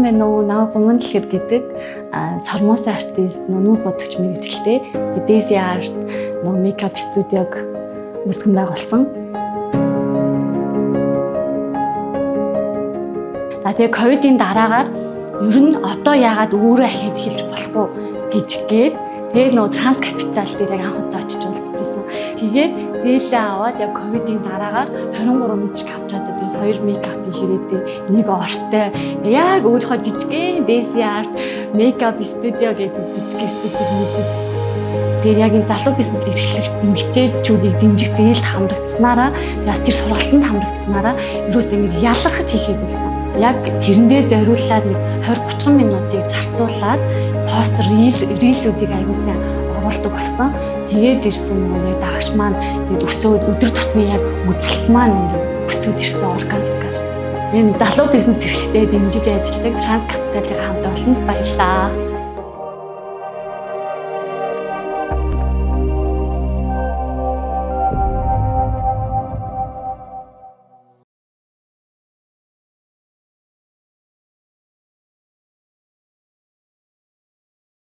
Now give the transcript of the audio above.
сайн байна уу? Намайг Бомондлэр гэдэг сормосын артист, нүүр бодогч мэргэжилтэй. Daisy Art мейкап студиог үүсгэн байгуулсан. Тэгээ ковидын дараагаар ер нь одоо яагаад өөрөө ахиад эхэлж болохгүй гэжгээд тэгээд транс капитал дээр яг анх удаа очиж уулзчихсан. Тэгээд зээлээ аваад яг ковидын дараагаар 23 метр капчаад хоёр мейкапын ширээдээ нэг ортой яг өөрийнхөө жижигхэн Daisy Art мейкап студио гэдэг жижиг студиг нэгжсэн. Тэгээд яг энэ залуу бизнес эрхлэгч эмэгтэйчүүдийг дэмжих зээлд хамрагдсанараа тэр сургалтанд хамрагдсанараа ерөөс ингэж ялархаж хийхэд байсан. Яг тэрэндээ зориуллаад нэг 20-30 минутыг зарцуулаад постэр рилүүдийг аягүй сайн оруулдаг болсон. Тэгээд ирсэн нэг дагагч маань тэгээд өсөөд өдөр тутмын яг үзэлт маань өсөөд ирсэн органикаар. Энэ залуу бизнес эрхлэгчтэй дэмжиж ажилладаг Транс Капиталын хамт олонд баярлалаа.